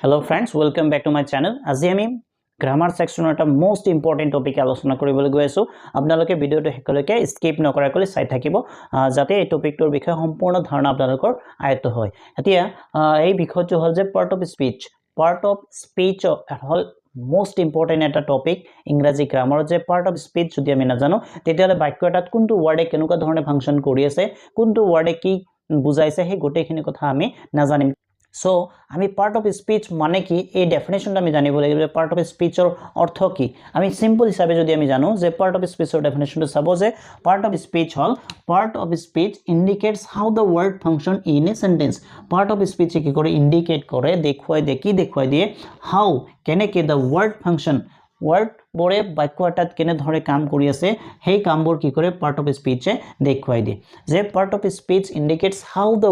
Hello friends, welcome back to my channel. আজি আমি grammar সেকশনৰ এটা মোস্ট ইম্পৰ্টেন্ট টপিক আলোচনা কৰিবলৈ গৈ আছো। আপোনালোকে ভিডিওটো হেকলৈকে স্কিপ নকৰাকৈ চাই থাকিব যাতে এই টপিকটোৰ বিষয়ে সম্পূৰ্ণ ধাৰণা আপোনালোকৰ আয়ত্ত হয়। এতিয়া এই বিষয়টো হ'ল যে part of speech hall most important এটা টপিক ইংৰাজী গ্ৰামাৰৰ যে পাৰ্ট অফ স্পীচ যদি আমি নাজানো তেতিয়ালে বাক্য এটাত কোনটো ওয়াৰ্ডে কেনেকুৱা ধৰণে ফাংচন কৰি আছে কোনটো ওয়াৰ্ডে কি বুজাইছে সেই গোটেইখিনি কথা আমি নাজানিম। So, আমি part of speech মানে কি এই ডেফিনেশনটা আমি জানিব লাগিব যে part of speech এর অর্থ কি আমি সিম্পল হিসাবে যদি আমি জানো যে part of speech এর ডেফিনেশনটা চাবো যে part of speech hall part of speech indicates how the word function in a sentence part of speech কি করে ইন্ডিকেট করে দেখুৱাই দিয়ে how কেনেকে the word function word বৰে বাক্য এটাত কেনে ধৰে কাম কৰি আছে সেই কামবোৰ কি কৰে part of speech এ দেখুৱাই দিয়ে যে part of speech indicates how the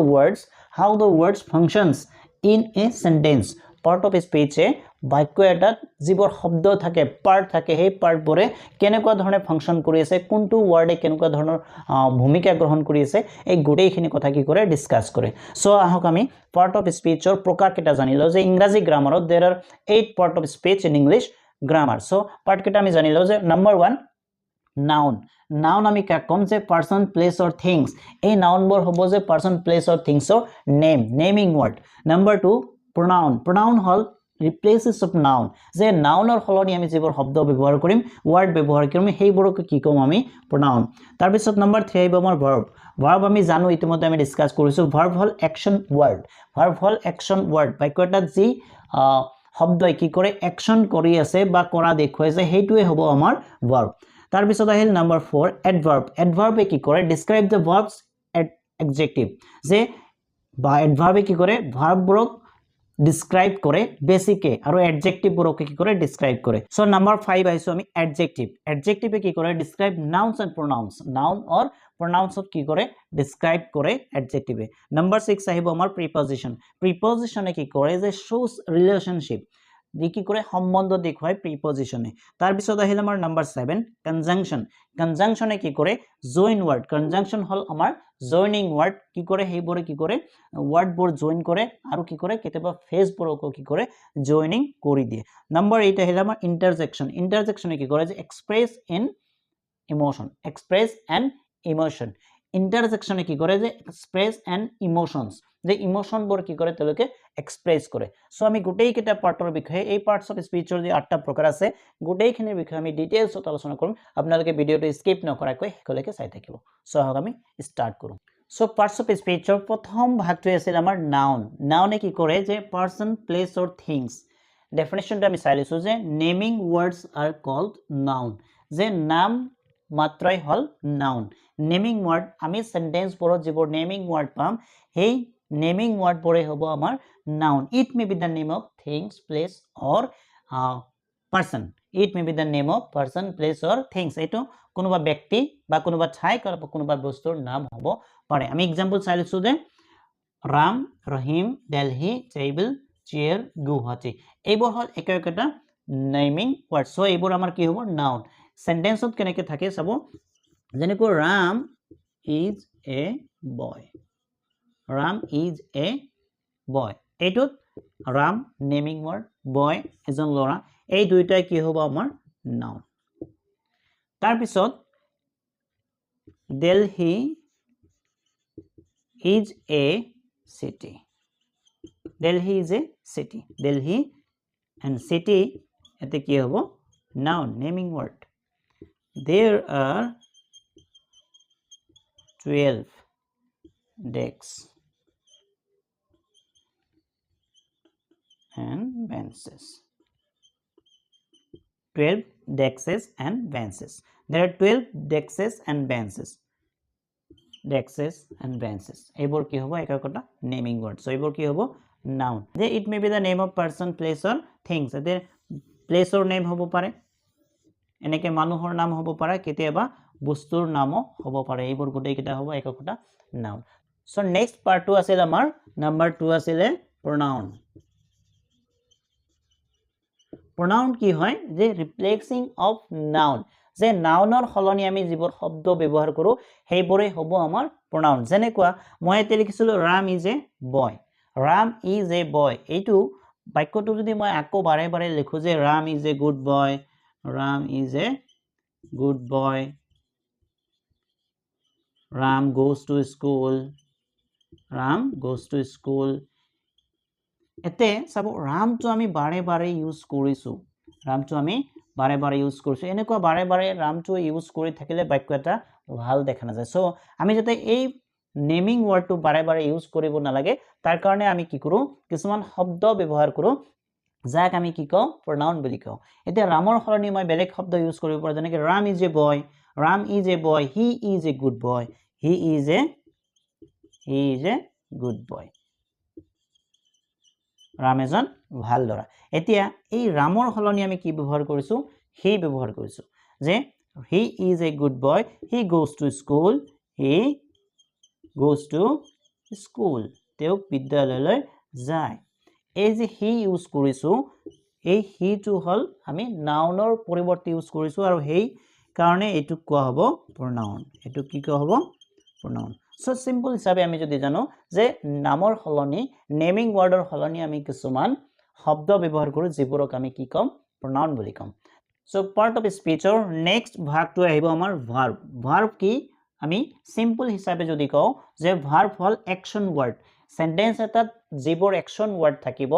words functions in a sentence part of speech এ বাক্য এটাত যিবোৰ শব্দ থাকে পাৰ্ট থাকে সেই পাৰ্ট বৰে কেনেকুৱা ধৰণে ফাংচন কৰি আছে কোনটো ওয়াৰ্ডে কেনেকুৱা ধৰণৰ ভূমিকা গ্ৰহণ কৰি আছে এই গোটেইখিনি কথা কি কৰে ডিসকাস কৰে সো আহক আমি পাৰ্ট অফ স্পীচৰ প্ৰকাৰ কেটা জানিলো যে ইংৰাজী গ্ৰামাৰত there are 8 part of speech in English grammar so part কেটা আমি জানিলো যে নাম্বার 1 noun আমি কাক কম যে person place or things এই noun বোৰ হ'ব যে person place or things or naming word number 2 pronoun hall replaces of noun যে noun or হলনি আমি যিবোৰ শব্দ ব্যৱহাৰ কৰিম word ব্যৱহাৰ কৰিম সেইবোৰক কি কম আমি pronoun তাৰ পিছত number 3 আহিব আমাৰ verb আমি জানো ইতিমধ্যে আমি ডিসকাস কৰিছো verb হল action word বাক্য এটা যি শব্দই কি কৰে action কৰি আছে বা কৰা দেখুৱাইছে সেইটোৱে হ'ব আমাৰ verb তাৰ পিছত আহিল নাম্বাৰ 4 adverb কি কৰে describe the verbs adjective যে বা adverb কি কৰে verb বোৰক describe কৰে বেসিকে আৰু adjective বোৰক কি কৰে describe কৰে সো নাম্বাৰ 5 আইছো আমি adjective কি কৰে describe nouns and pronouns noun or pronouns কি কৰে describe কৰে adjective নাম্বাৰ 6 আহিব আমাৰ preposition কি কৰে যে shows relationship কি কৰে সম্বন্ধ দেখুৱাই প্ৰিপজিশনে তাৰ পিছত আহিল আমাৰ নাম্বাৰ 7 কনজাংশনে কি কৰে জয়েন ওয়াৰ্ড কনজাংশন হল আমাৰ জয়েনিং ওয়াৰ্ড কি কৰে হেইবোৰে কি কৰে ওয়াৰ্ড বোৰ জয়েন কৰে আৰু কি কৰে কেতিয়াবা ফেজ বোৰক কি কৰে জয়েনিং কৰি দিয়ে নাম্বাৰ 8 আহিল আমাৰ ইন্টাৰজেকশনে কি কৰে যে express and emotion ইন্টাৰজেকশনে কি কৰে যে express and emotions যে ইমোশন বোৰ কি কৰে তেওঁলোকে এক্সপ্ৰেস কৰে সো আমি গোটেই কেটা পাৰ্টৰ বিষয়ে এই পাৰ্টস অফ স্পীচৰ যে 8টা প্ৰকাৰ আছে গোটেইখিনিৰ বিষয়ে আমি ডিটেইলছত আলোচনা কৰিম আপোনালোকে ভিডিওটো স্কিপ নকৰাকৈ হেকলৈকে চাই থাকিব সো আহক আমি স্টাৰ্ট কৰো সো পাৰ্টস অফ স্পীচৰ প্ৰথম ভাগটো আছিল আমাৰ নাউনে কি কৰে যে পারসন প্লেস অর থিংস ডেফিনেশনটো আমি চাই লৈছো যে naming words are called noun যে নাম মাত্ৰাই হল নাউন নেমিং ওয়াৰ্ড আমি সেন্টেন্স বোৰত যিবোৰ নেমিং ওয়াৰ্ড পাম হেই naming word পৰে হ'ব আমাৰ noun it may be the name of things place or person place or things এটো কোনোবা ব্যক্তি বা কোনোবা ঠাই বা কোনোবা বস্তুৰ নাম হ'ব পাৰে আমি एग्जांपल চাই লৈছো যে ৰাম ৰহিম দিল্লী টেবল চেয়াৰ গুৱাহাটী এইবোৰ হল একটা নেমিং ওয়াৰ্ড সো এইবোৰ আমাৰ কি হ'ব noun সেন্টেন্সত কেনেকৈ থাকে চাব যেনেকৈ Ram is a boy Ram is a boy. এইটোত Ram naming word boy এজন লৰা এই দুইটাই কি হ'ব আমাৰ noun তাৰ পিছত Delhi is a city Delhi and city এতে কি হ'ব noun naming word there are 12 desks and benches 12 desks and benches there are 12 desks and benches এইবোৰ কি হ'ব একটা নেমিং ওয়াৰ্ড সো এইবোৰ কি হ'ব নাউন যে it may be da name of person place or things এতে প্লেসৰ নেম হ'ব পাৰে এনেকে মানুহৰ নাম হ'ব পাৰে কেতিয়াবা বস্তুৰ নামও হ'ব পাৰে এইবোৰ গোটেই কিটা হ'ব একটা নাউন সো নেক্সট পাৰ্ট 2 আছিল আমাৰ নাম্বাৰ 2 আছিল pronoun কি হয় যে ৰিপ্লেসিং অফ নাউন যে নাউনৰ হলনি আমি যিবোৰ শব্দ ব্যৱহাৰ কৰো হেইবোৰে হ'ব আমাৰ pronoun যেনেকুৱা মই এতে লিখিছিলো ৰাম ইজ এ বয় এইটো বাক্যটো যদি মই আকৌ বাৰে বাৰে লিখো যে Ram is a good boy, Ram is a good boy, Ram goes to school, Ram goes to school, এতে চাব ৰামটো আমি বাৰে বাৰে ইউজ কৰিছো, ৰামটো আমি বাৰে বাৰে ইউজ কৰিছো, এনেকুৱা বাৰে বাৰে ৰামটো ইউজ কৰি থাকিলে বাক্য এটা ভাল দেখা নাযায়। সো আমি যাতে এই নেমিং ওয়ার্ডটো বাৰে বাৰে ইউজ কৰিব নালাগে তাৰ কাৰণে আমি কি কৰো, কিছুমান শব্দ ব্যৱহাৰ কৰো যাক আমি কি কওঁ pronoun বুলি কওঁ। এতিয়া ৰামৰ সলনি মই বেলেগ শব্দ ইউজ কৰিব পাৰো, যেনেকৈ Ram is a boy, Ram is a boy, he is a good boy, he is a good boy, Ram এজন ভাল ল'ৰা। এতিয়া এই ৰামৰ সলনি আমি কি ব্যৱহাৰ কৰিছো, হি ব্যৱহাৰ কৰিছো, যে he is a good boy, he goes to school, he goes to school, তেওঁ বিদ্যালয়লৈ যায়। এই যে হি ইউজ কৰিছো, এই হিটো হল আমি নাউনৰ পৰিৱৰ্তে ইউজ কৰিছো আৰু সেই কাৰণে এইটো কোৱা হ'ব pronoun, এইটো কি কোৱা হ'ব pronoun। সো সিম্পল হিচাপে আমি যদি জানো যে নামৰ সলনি নেমিং ওয়াৰ্ডৰ সলনি আমি কিছুমান শব্দ ব্যৱহাৰ কৰো যিবোৰক আমি কি কম pronoun বুলি কম। সো পাৰ্ট অফ স্পীচৰ নেক্সট ভাগটো আহিব আমাৰ ভাৰ্ব। ভাৰ্ব কি আমি সিম্পল হিচাপে যদি কওঁ যে ভাৰ্ব হল অ্যাকশন ওয়াৰ্ড, সেন্টেন্স এটাত যিবোৰ অ্যাকশন ওয়াৰ্ড থাকিব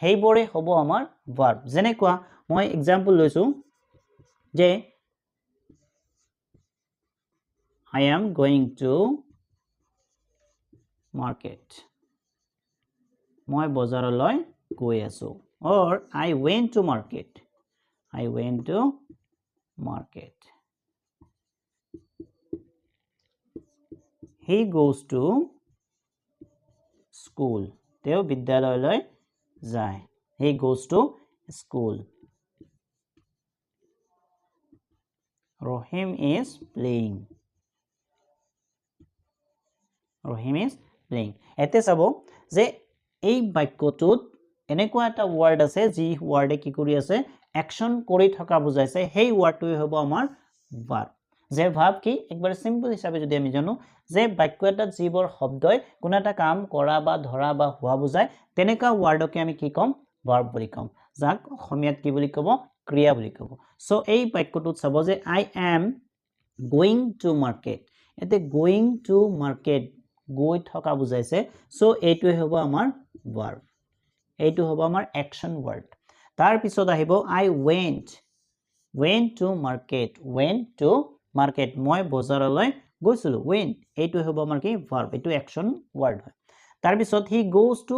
সেইবোৰে হ'ব আমাৰ ভাৰ্ব। যেনেকুৱা মই এক্সাম্পল লৈছো যে I am going to market, মই বজাৰলৈ গৈ আছো, or I went to market, I went to market, he goes to school, তেওঁ বিদ্যালয়লৈ যায়, he goes to school, Rahim is playing, Rahim is playing। এতে চাব যে এই বাক্যটোত এনেকুৱা এটা ওয়াৰ্ড আছে যি ওয়াৰ্ডে কি কৰি আছে অ্যাকশন কৰি থকা বুজাইছে, সেই ওয়াৰ্ডটোই হ'ব আমাৰ ভাৰ্ব। যে ভাৰ্ব কি একবাৰ সিম্পল হিচাপে যদি আমি জানো যে বাক্য এটাত যিবোৰ শব্দই কোনো এটা কাম কৰা বা ধৰা বা হোৱা বুজায় তেনেকা ওয়াৰ্ডকে আমি কি কম ভাৰ্ব বুলি কম, যাক অসমীয়াত কি বুলি ক'ব ক্ৰিয়া বুলি ক'ব। সো এই বাক্যটোত চাব যে I am going to market, এতে going to market গৈ থকা বুজাইছে, সো এইটোই হ'ব আমাৰ ভাৰ্ব, এইটো হ'ব আমাৰ অ্যাকশন ওয়াৰ্ড। তাৰ পিছত আহিব I went to market, went to market মই বজাৰলৈ গৈছিলো, went এইটো হ'ব আমাৰ কি ভাৰ্ব, এইটো অ্যাকশন ওয়াৰ্ড হয়। তাৰ পিছত he goes to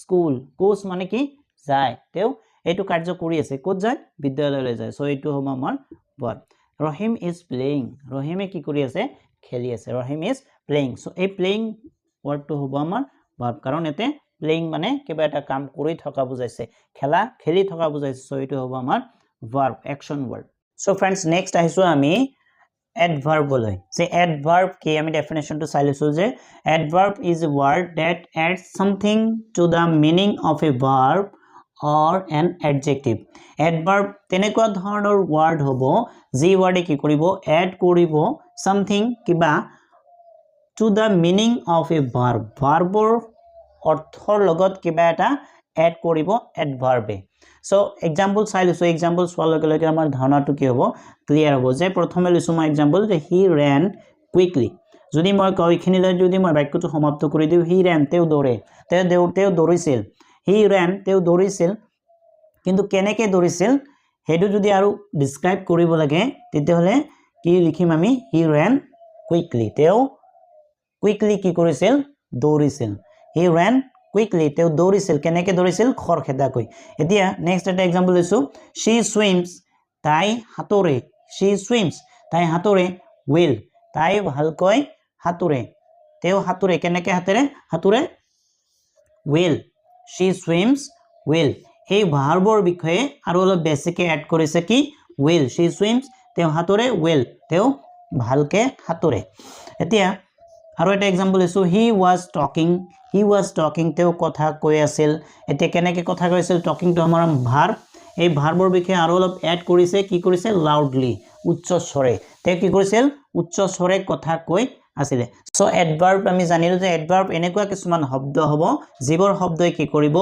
school, goes মানে কি যায়, তেওঁ এইটো কাৰ্য কৰি আছে, ক'ত যায় বিদ্যালয়লৈ যায়, সো এইটো হ'ব আমাৰ ভাৰ্ব। Rahim is playing, ৰহিমে কি কৰি আছে খেলি আছে, Rahim is playing, সো এই playing ওয়াৰ্ডটো হ'ব আমাৰ ভাৰ্ব, কাৰণ এতে playing মানে কিবা এটা কাম কৰি থকা বুজাইছে, খেলা খেলি থকা বুজাইছে, সো এইটো হ'ব আমাৰ verb action word. So friends next আহিছো আমি adverb লৈ, যে adverb কি আমি ডেফিনেশনটো চাই লৈছো যে adverb is a word that adds something to the meaning of a verb or an adjective। adverb তেনেকুৱা ধৰণৰ ওয়াৰ্ড হ'ব যি ওয়াৰ্ডে কি কৰিব এড কৰিব something কিবা to the meaning of a verb, ভাৰ্বৰ অৰ্থৰ লগত কিবা এটা এড কৰিব adverb-এ। সো এক্সাম্পল চাই লৈছো, এক্সাম্পল চোৱাৰ লগে লগে আমাৰ ধাৰণাটো কি হ'ব ক্লিয়াৰ হ'ব। যে প্ৰথমে লৈছো মই এক্সাম্পল যে he ran quickly, যদি মই কওঁ এইখিনিলৈ যদি মই বাক্যটো সমাপ্ত কৰি দিওঁ he ran তেওঁ দৌৰে, তেওঁ দৌৰিছিল, he ran তেওঁ দৌৰিছিল, কিন্তু কেনেকৈ দৌৰিছিল সেইটো যদি আৰু ডিসক্ৰাইব কৰিব লাগে তেতিয়াহ'লে কি লিখিম আমি he ran quickly, তেওঁ কুইকলি কি কৰিছিল দৌৰিছিল, he ran quickly তেওঁ দৌৰিছিল, কেনেকৈ দৌৰিছিল খৰখেদাকৈ। এতিয়া নেক্সট এটা এক্সাম্পল লৈছো she swims তাই হাতৰে, she swims তাই হাতৰে, will তাই ভালকৈ হাতৰে, তেওঁ হাতৰে, কেনেকৈ হাতৰে will, she swims will। এই ভাৰ্বৰ বিষয়ে আৰু অলপ বেছিকৈ এড কৰিছে কি will, she swims তেওঁ হাতৰে, will তেওঁ ভালকৈ হাতৰে। এতিয়া আৰু এটা এক্সাম্পল লৈছো he was talking তেওঁ কথা কৈ আছিল, এতিয়া কেনেকৈ কথা কৈ আছিল talking to আমাৰ ভাৰ্ব, এই ভাৰ্বৰ বিষয়ে আৰু অলপ এড কৰিছে, কি কৰিছে লাউডলি উচ্চ স্বৰে, তেওঁ কি কৰিছিল উচ্চ স্বৰে কথা কৈ আছিলে সো এডভাৰ্ব আমি জানিলো যে এডভাৰ্ব এনেকুৱা কিছুমান শব্দ হ'ব যিবোৰ শব্দই কি কৰিব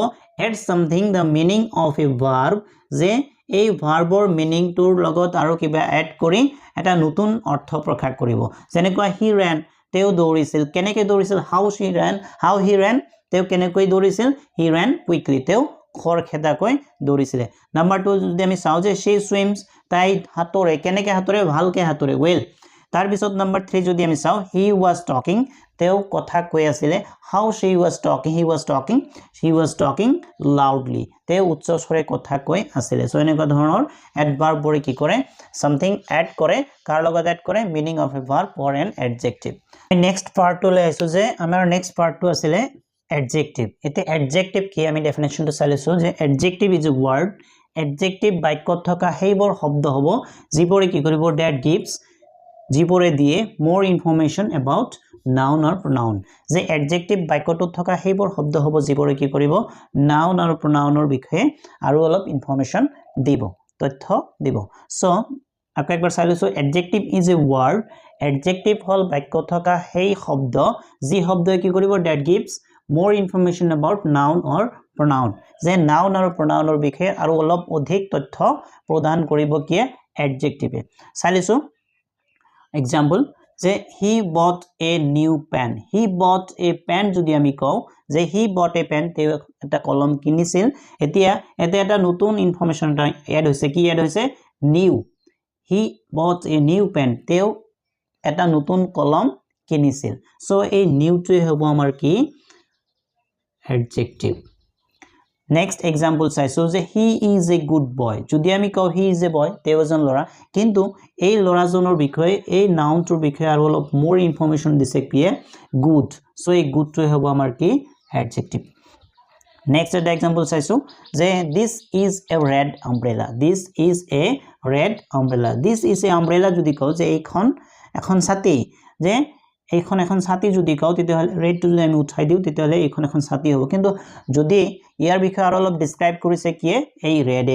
add something the meaning of a verb যে এই ভাৰ্বৰ মিনিংটোৰ লগত আৰু কিবা এড কৰি এটা নতুন অৰ্থ প্ৰকাশ কৰিব যেনেকুৱা he ran তেও দৌৰিছিল কেনেকৈ দৌৰিছিল how he ran তেও কেনেকৈ দৌৰিছিল he ran quickly তেও খৰখেদাকৈ দৌৰিছিল নাম্বাৰ 2 যদি আমি চাও যে she swims তাই হাতৰে কেনেকৈ হাতৰে ভালকৈ হাতৰে well তাৰ পিছত নাম্বাৰ 3 যদি আমি চাও he was talking তেও কথা কৈ আছিল how he was talking loudly তেও উচ্চ স্বৰে কথা কৈ আছিল সো এনেকুৱা ধৰণৰ এডভাৰ্ব বৰি কি কৰে something add কৰে কাৰ লগত add কৰে meaning of a verb or an adjective next part to লৈ আইছো যে আমাৰ next part to আছিল adjective এতে adjective কি আমি definition to চালিছো যে adjective is a word adjective বাক্যত থকা হেইবৰ শব্দ হ'ব যিবোৰে কি কৰিব that gives যিবোৰে দিয়ে more information about noun or pronoun যে adjective বাক্যটোত থকা হেইবৰ শব্দ হ'ব যিবোৰে কি কৰিব noun আৰু pronounৰ বিষয়ে আৰু অলপ information দিব তথ্য দিব সো আকৌ একবাৰ চাইছো adjective is a word adjective হল বাক্যত থকা হেই শব্দ যি শব্দই কি কৰিব that gives more information about noun or pronoun যে noun আৰু pronounৰ বিষয়ে আৰু অলপ অধিক তথ্য প্ৰদান কৰিব কি adjective চাইছো example যে he bought a new pen যদি আমি কও যে he bought a pen তে এটা কলম কিনিছিল এতিয়া এটা নতুন ইনফরমেশন এড হৈছে কি এড হৈছে new he bought a new pen তেও এটা নতুন কলম কিনিছিল সো এই নিউ টো হ'ব আমাৰ কি adjective next example চাইছো যে he is a good boy যদি আমি কও he is a boy তেও এজন লৰা কিন্তু এই লৰাজনৰ বিষয়ে এই নাউনটোৰ বিষয়ে আৰু অলপ more information দিছে কি good সো এই good টো হ'ব আমাৰ কি adjective next example চাইছো যে this is a red umbrella this is a umbrella যদি কও যে এখন ছাতি যে এখন ছাতি যদি কও তেতিয়াহলে red টো যদি আমি উঠাই দিও তেতিয়াহলে এখন ছাতি হ'ব কিন্তু যদি ইয়াৰ বিষয়ে আৰু অলপ ডেসক্ৰাইব কৰিছে কি এই red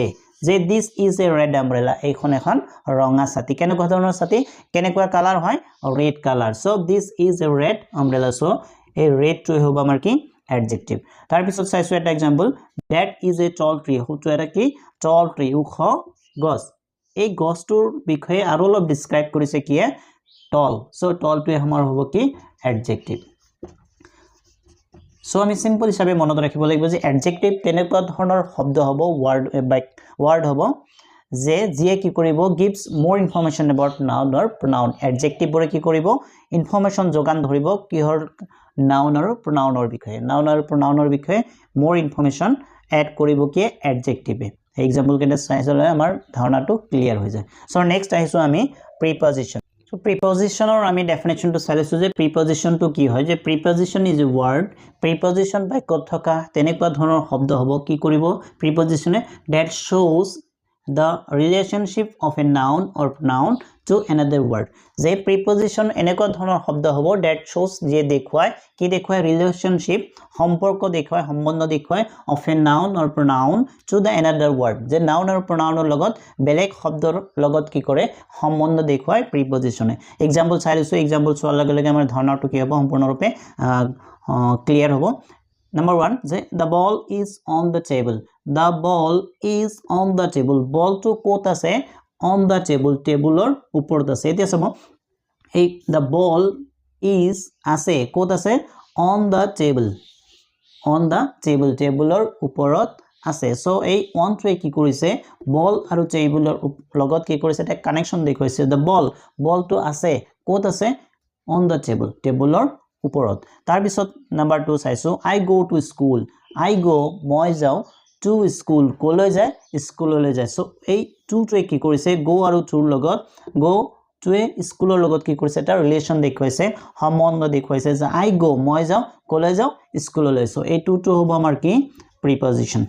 যে this is a red umbrella এখন ৰঙা ছাতি কেনেকুৱা ধৰণৰ ছাতি কেনেকুৱা কালাৰ হয় red color so this is a red umbrella so এই red টো হ'ব আমাৰ কি adjective তাৰ পিছত চাইছো এটা example that is a tall tree হটো এটা কি tall tree ওখ গছ এই গছটোৰ বিষয়ে আৰু অলপ ডেসক্ৰাইব কৰিছে কি tall so tall টো আমাৰ হ'ব কি adjective so আমি সিম্পল হিচাপে মনত ৰাখিব লাগিব যে adjective তেনেকুৱা ধৰণৰ শব্দ হ'ব word হ'ব যে যিয়ে কি কৰিব gives more information about noun or pronoun adjective বৰে কি কৰিব information যোগান ধৰিব কিহৰ noun আৰু pronounৰ বিষয়ে more information add কৰিব কি adjective example কেনে চাইছলে আমাৰ ধাৰণাটো ক্লিয়াৰ হৈ যায় so next আহিছো আমি preposition so preposition or আমি definition to চাইছো যে preposition to কি হয় যে preposition is a word preposition বাক্যত থকা তেনেকুৱা ধৰণৰ শব্দ হ'ব কি কৰিব preposition that shows the relationship of a noun or pronoun to another word যে preposition এনেকুৱা ধৰণৰ শব্দ হ'ব that shows যে দেখুৱায় কি দেখুৱায় relationship সম্পৰ্ক দেখুৱায় সম্বন্ধ দেখুৱায় of a noun or pronoun to the another word যে noun or pronounৰ লগত বেলেগ শব্দৰ লগত কি কৰে সম্বন্ধ দেখুৱায় preposition example চাইছো example চোৱাৰ লগে লগে আমাৰ ধাৰণাটো কি হ'ব সম্পূৰ্ণৰূপে ক্লিয়াৰ হ'ব Number 1 say the ball is on the table ball to kot ase on the table or upor ase etia sabo ei the ball is ase kot ase on the table or uporot ase so ei on to ki korise ball aru table or logot ki korise eta connection dekhoise the ball to ase kot ase on the table or উপৰত তাৰ পিছত number 2 চাইছো I go to school মই যাও to school কলৈ যায় স্কুললৈ যায় সো এই টু টোৱে কি কৰিছে go আৰু to লগত go টোৱে স্কুলৰ লগত কি কৰিছে এটা ৰিলেচন দেখুৱাইছে সম্বন্ধ দেখুৱাইছে যে I go মই যাও কলৈ যাও স্কুললৈ সো এই টু টো হ'ব আমাৰ কি preposition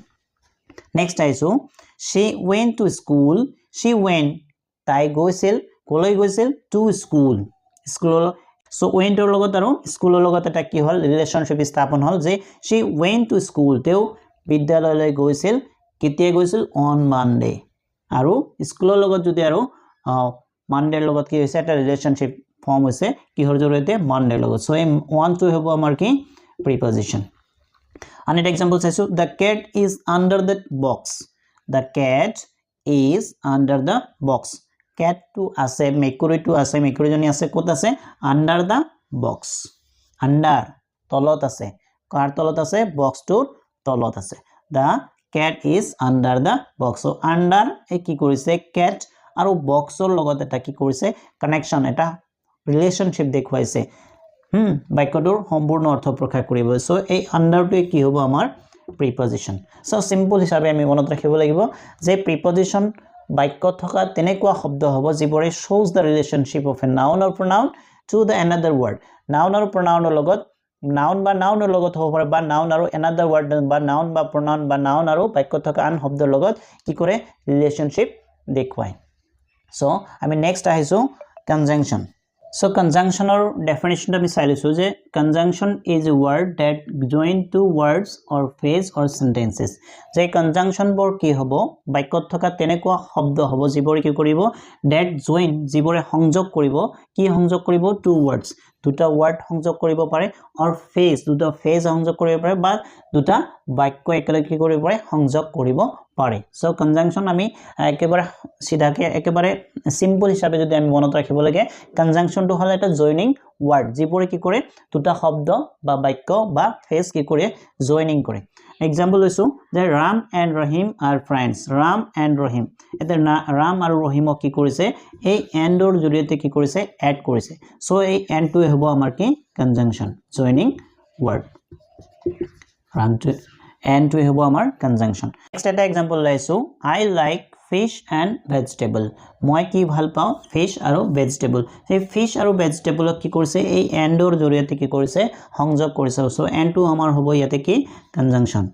next আইছো she went to school তাই গৈছিল কলৈ গৈছিল to school so went or logot aru school logot eta ki hol relationship স্থাপন hol je she went to school teo bidyaloy goisil ketia goisil on monday aru school logot jodi aru monday logot ki hoise eta relationship form হৈছে কিহৰ জৰিয়তে মানডেৰ লগত so এই one two হ'ব আমাৰ কি প্ৰিপজিশন and an example says the cat is under the box the cat is under the box cat to ase mekuri to ase mekuri joni ase kot ase under the box under tolot ase kar tolot ase box to tolot ase the cat is under the box so under e ki korise cat aru box or logot eta ki korise connection eta relationship dekhuaise বাক্যটোৰ সম্পূৰ্ণ অৰ্থ প্ৰকাশ কৰিব so এই আন্ডাৰটোৱে কি হ'ব আমাৰ প্ৰিপজিশন so simple হিচাপে আমি মনত ৰাখিব লাগিব যে প্ৰিপজিশন বাক্যত থকা তেনেকুৱা শব্দ হ'ব যিবোৰে shows the relationship of a noun or pronoun to the another word noun আৰু pronoun ৰ লগত noun বা noun ৰ লগত হ'ব পাৰে বা noun আৰু another word বা noun বা pronoun বা noun আৰু বাক্যত থকা আন শব্দৰ লগত কি কৰে relationship দেখুৱায় সো আমি নেক্সট আহিছো conjunction So conjunction or definition of misalisu je conjunction is a word that join two words or phrase or sentences. Je conjunction bor ki hobo baikot thoka tenekwa shobdo hobo jibor ki koribo that join jibore hongjok koribo ki hongjok koribo two words duta word hongjok koribo pare or phrase duta phrase hongjok koribo pare ba duta বাক্য একলে কি করিব পারে সংযোগ করিব পারে so conjunction আমি একেবারে সিধাকে একেবারে সিম্পল হিসাবে যদি আমি মনত রাখিব লাগে কনজাংশন তো হল এটা জয়নিং ওয়ার্ড যিপরে কি করে দুটা শব্দ বা বাক্য বা ফ্রেজ কি করে জয়নিং করে এক্সাম্পল লৈছো যে রাম এন্ড রহিম আর ফ্রেন্ডস রাম এন্ড রহিম এতে রাম আর রহিমক কি কৰিছে এই এন্ডৰ জৰিয়তে কি কৰিছে এড কৰিছে সো এই এন্ড টু হ'ব আমাৰ কি conjunction joining word Ram to and to hobo amar conjunction next eta example laisu I like fish and vegetable moi ki bhal pao fish aru vegetable ei fish aru vegetable ki korise ei and or joriyate ki korise hongjok korise so and to amar hobo yate ki conjunction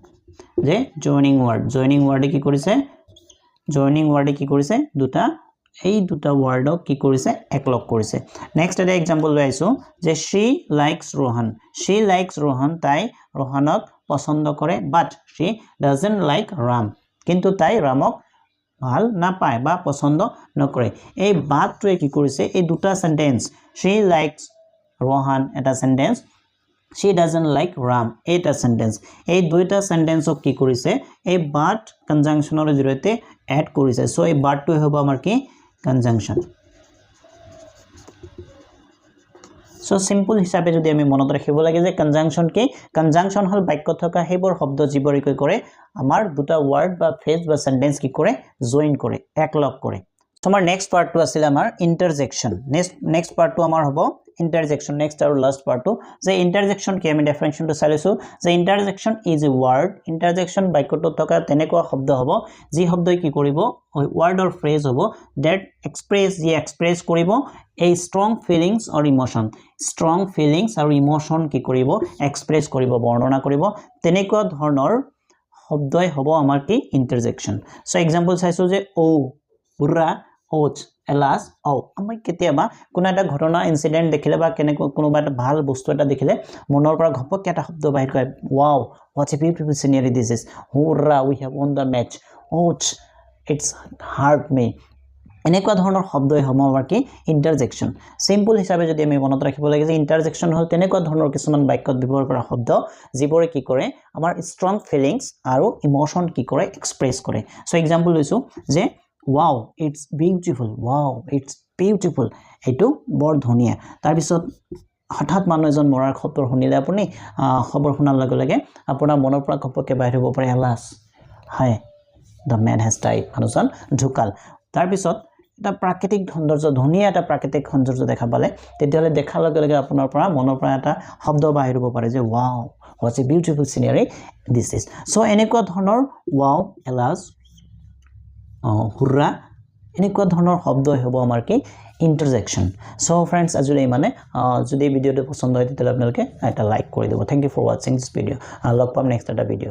je joining word ki korise joining word ki korise duta এই দুটা word কি কৰিছে একলগ কৰিছে next এটা example লৈছো যে she likes rohan তাই rohanক পছন্দ কৰে but she doesn't like ram কিন্তু তাই ramক ভাল না পায় বা পছন্দ নকৰে এই বাতটোৱে কি কৰিছে এই দুটা সেন্টেন্স she likes rohan এটা sentence she doesn't like ram এটা সেন্টেন্স এই দুইটা সেন্টেন্সক কি কৰিছে এই বাত কনজাংশনৰ জৰিয়তে এড কৰিছে সো এই বাতটোৱে হ'ব আমাৰ কি conjunction so simple হিসাবে যদি আমি মনত ৰাখিব লাগে যে conjunction হল বাক্য থকা হেবৰ শব্দ যিবৰি কৈ কৰে আমাৰ দুটা ওয়াৰ্ড বা ফ্ৰেজ বা সেন্টেন্স কি কৰে জয়েন কৰে একলগ কৰে তোমাৰ নেক্সট পাৰ্ট টু আছিল আমাৰ ইন্টাৰজেকশন নেক্সট পাৰ্ট টু আমাৰ হ'ব interjection next আৰু last part to যে interjection কি আমি definition to চাইছো যে interjection is a word interjection বাক্যটো থকা তেনেকুৱা শব্দ হ'ব যি শব্দই কি কৰিব word or phrase হ'ব that express কৰিব a strong feelings or emotion কি কৰিব express কৰিব বৰ্ণনা কৰিব তেনেকুৱা ধৰণৰ শব্দই হ'ব আমাৰ কি interjection so example চাইছো যে o ura och এলাস ও আমি কেতিয়াবা কোনো এটা ঘটনা ইনসিডেন্ট দেখিলে বা কেনে কোনোবা এটা ভাল বস্তু এটা দেখিলে মনৰ পৰা ঘপককে এটা শব্দ বাহিৰ কৰে wow what a beautiful scenery this is hurrah we have won the match oh it's hurt me এনেকুৱা ধৰণৰ শব্দই হমৰ কি ইন্টাৰজেকশন সিম্পল হিচাপে যদি আমি মনত ৰাখিব লাগে যে ইন্টাৰজেকশন হল তেনেকুৱা ধৰণৰ কিছুমান বাক্যত ব্যৱহাৰ কৰা শব্দ যিবোৰে কি কৰে আমাৰ ষ্ট্ৰং ফিলিংস আৰু ইমোশন কি কৰে এক্সপ্ৰেছ কৰে সো এক্সাম্পল লৈছো যে wow it's beautiful এটো বৰ ধুনিয়া তাৰ পিছত হঠাৎ মানুহ এজন মৰাৰ খবৰ শুনিলে আপুনি খবৰ শুনাৰ লগে লগে আপোনাৰ মনৰ পৰা কপকে বাহিৰ হ'ব পাৰে আলাস হাই the man has died মানুহজন ঢুকাল তাৰ পিছত এটা প্ৰাকৃতিক সৌন্দৰ্য ধুনিয়া এটা প্ৰাকৃতিক সৌন্দৰ্য দেখা পালে তেতিয়ালে দেখাৰ লগে লগে আপোনাৰ পৰা মনৰ পৰা এটা শব্দ বাহিৰ হ'ব পাৰে যে wow what a beautiful scenery this is so এনেকুৱা ধৰণৰ wow alas হুৰৰা এনেকুৱা ধৰণৰ শব্দ হ'ব আমাৰ কি ইন্টারজেকশন সো फ्रेंड्स আজিলে মানে যদি ভিডিওটো পছন্দ হয় তেতিয়ালে আপোনালোকে এটা লাইক কৰি দিব thank you for watching this video লগ পাম নেক্সট এটা ভিডিও